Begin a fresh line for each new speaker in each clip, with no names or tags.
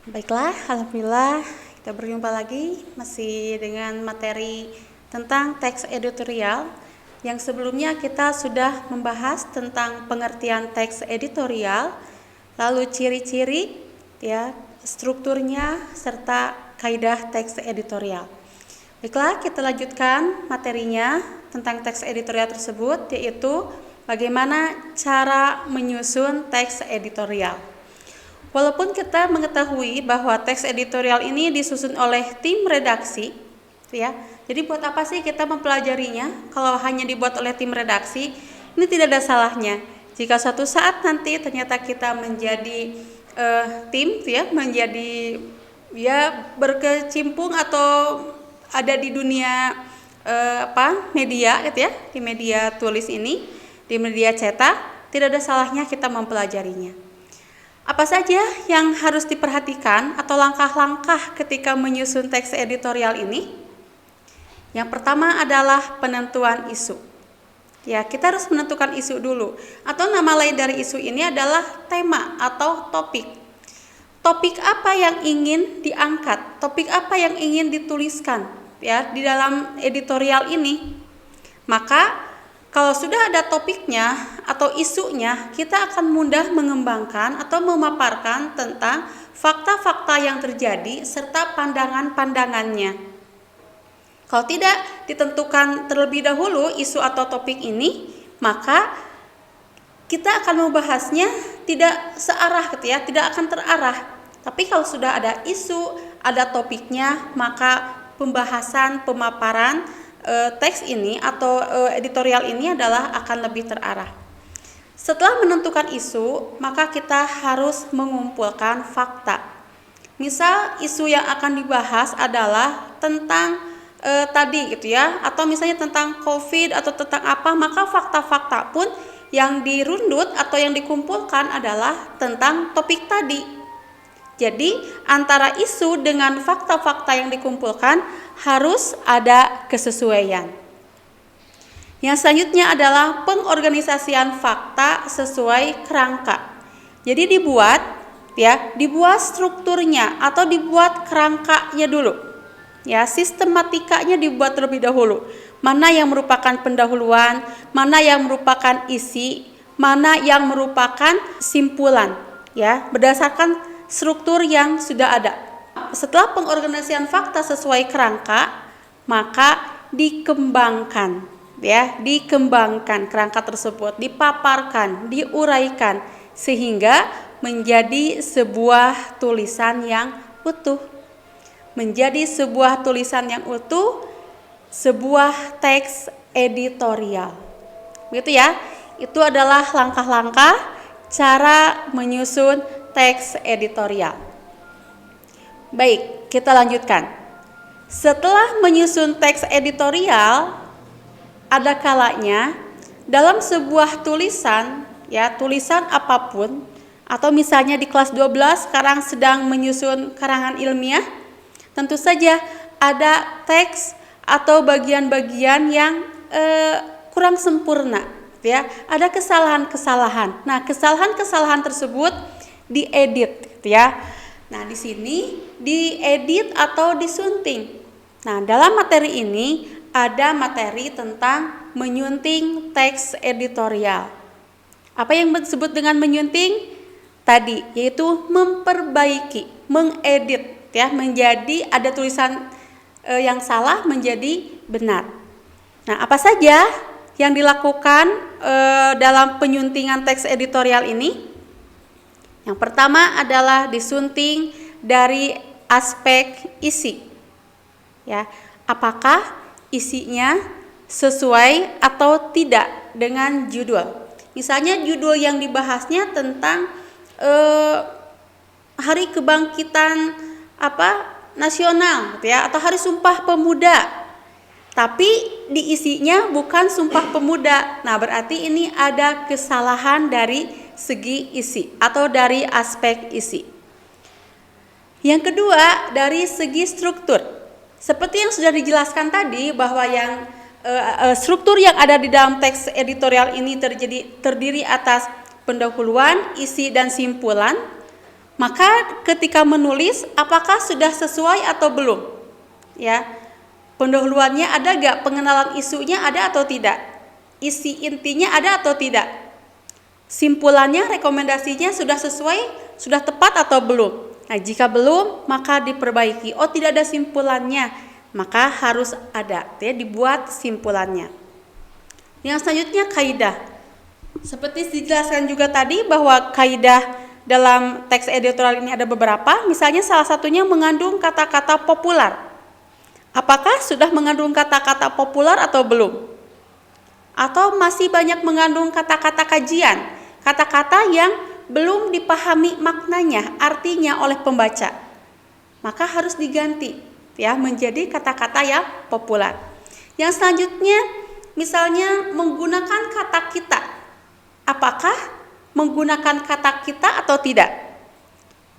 Baiklah, alhamdulillah kita berjumpa lagi masih dengan materi tentang teks editorial. Yang sebelumnya kita sudah membahas tentang pengertian teks editorial, lalu ciri-ciri, ya, strukturnya serta kaidah teks editorial. Baiklah, kita lanjutkan materinya tentang teks editorial tersebut, yaitu bagaimana cara menyusun teks editorial. Walaupun kita mengetahui bahwa teks editorial ini disusun oleh tim redaksi, ya. Jadi buat apa sih kita mempelajarinya kalau hanya dibuat oleh tim redaksi? Ini tidak ada salahnya. Jika suatu saat nanti ternyata kita menjadi tim, ya, menjadi berkecimpung atau ada di dunia media, gitu ya, di media tulis ini, di media cetak, tidak ada salahnya kita mempelajarinya. Apa saja yang harus diperhatikan atau langkah-langkah ketika menyusun teks editorial ini? Yang pertama adalah penentuan isu. Ya, kita harus menentukan isu dulu. Atau nama lain dari isu ini adalah tema atau topik. Topik apa yang ingin diangkat? Topik apa yang ingin dituliskan, ya, di dalam editorial ini? Maka kalau sudah ada topiknya atau isunya, kita akan mudah mengembangkan atau memaparkan tentang fakta-fakta yang terjadi serta pandangan-pandangannya. Kalau tidak ditentukan terlebih dahulu isu atau topik ini, maka kita akan membahasnya tidak searah, gitu ya, tidak akan terarah. Tapi kalau sudah ada isu, ada topiknya, maka pembahasan, pemaparan teks ini atau editorial ini adalah akan lebih terarah. Setelah menentukan isu, maka kita harus mengumpulkan fakta. Misal isu yang akan dibahas adalah tentang tadi, gitu ya, atau misalnya tentang COVID atau tentang apa, maka fakta-fakta pun yang dirundut atau yang dikumpulkan adalah tentang topik tadi. Jadi antara isu dengan fakta-fakta yang dikumpulkan harus ada kesesuaian. Yang selanjutnya adalah pengorganisasian fakta sesuai kerangka. Jadi dibuat strukturnya atau dibuat kerangkanya dulu. Ya, sistematikanya dibuat terlebih dahulu. Mana yang merupakan pendahuluan, mana yang merupakan isi, mana yang merupakan simpulan, ya, berdasarkan struktur yang sudah ada. Setelah pengorganisasian fakta sesuai kerangka, maka dikembangkan kerangka tersebut, dipaparkan, diuraikan sehingga menjadi sebuah tulisan yang utuh. Menjadi sebuah tulisan yang utuh, sebuah teks editorial. Begitu ya. Itu adalah langkah-langkah cara menyusun teks editorial. Baik, kita lanjutkan. Setelah menyusun teks editorial, ada kalanya dalam sebuah tulisan, ya, tulisan apapun, atau misalnya di kelas 12 sekarang sedang menyusun karangan ilmiah, tentu saja ada teks atau bagian-bagian yang kurang sempurna, ya, ada kesalahan-kesalahan. Nah, kesalahan-kesalahan tersebut diedit, gitu ya. Nah, di sini diedit atau disunting. Nah, dalam materi ini ada materi tentang menyunting teks editorial. Apa yang disebut dengan menyunting? Tadi, yaitu memperbaiki, mengedit, ya, menjadi ada tulisan yang salah menjadi benar. Nah, apa saja yang dilakukan dalam penyuntingan teks editorial ini? Yang pertama adalah disunting dari aspek isi. Ya, apakah isinya sesuai atau tidak dengan judul? Misalnya judul yang dibahasnya tentang Hari Kebangkitan nasional, gitu ya, atau Hari Sumpah Pemuda. Tapi di isinya bukan Sumpah Pemuda. Nah, berarti ini ada kesalahan dari segi isi atau dari aspek isi. Yang kedua, dari segi struktur. Seperti yang sudah dijelaskan tadi bahwa struktur yang ada di dalam teks editorial ini terdiri atas pendahuluan, isi, dan simpulan. Maka ketika menulis, apakah sudah sesuai atau belum? Ya, pendahuluannya ada gak? Pengenalan isunya ada atau tidak? Isi intinya ada atau tidak? Simpulannya, rekomendasinya sudah sesuai, sudah tepat atau belum? Nah, jika belum, maka diperbaiki. Oh, tidak ada simpulannya, maka harus ada, ya, dibuat simpulannya. Yang selanjutnya kaidah. Seperti dijelaskan juga tadi bahwa kaidah dalam teks editorial ini ada beberapa, misalnya salah satunya mengandung kata-kata populer. Apakah sudah mengandung kata-kata populer atau belum? Atau masih banyak mengandung kata-kata kajian, kata-kata yang belum dipahami maknanya, artinya oleh pembaca. Maka harus diganti, ya, menjadi kata-kata yang populer. Yang selanjutnya, misalnya menggunakan kata kita. Apakah menggunakan kata kita atau tidak?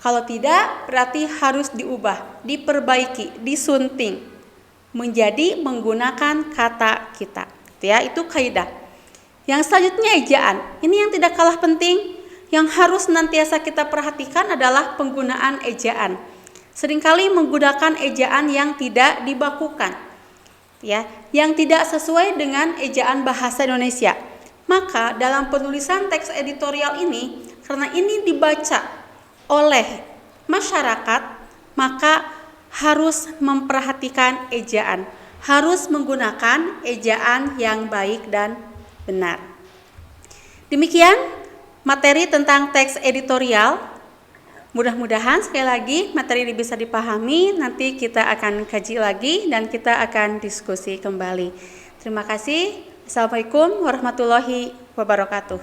Kalau tidak, berarti harus diubah, diperbaiki, disunting menjadi menggunakan kata kita. Ya, itu kaidah. Yang selanjutnya ejaan. Ini yang tidak kalah penting, yang harus senantiasa kita perhatikan adalah penggunaan ejaan. Seringkali menggunakan ejaan yang tidak dibakukan, ya, yang tidak sesuai dengan ejaan bahasa Indonesia. Maka dalam penulisan teks editorial ini, karena ini dibaca oleh masyarakat, maka harus memperhatikan ejaan, harus menggunakan ejaan yang baik dan benar. Demikian materi tentang teks editorial. Mudah-mudahan sekali lagi materi ini bisa dipahami. Nanti kita akan kaji lagi dan kita akan diskusi kembali. Terima kasih. Assalamualaikum warahmatullahi wabarakatuh.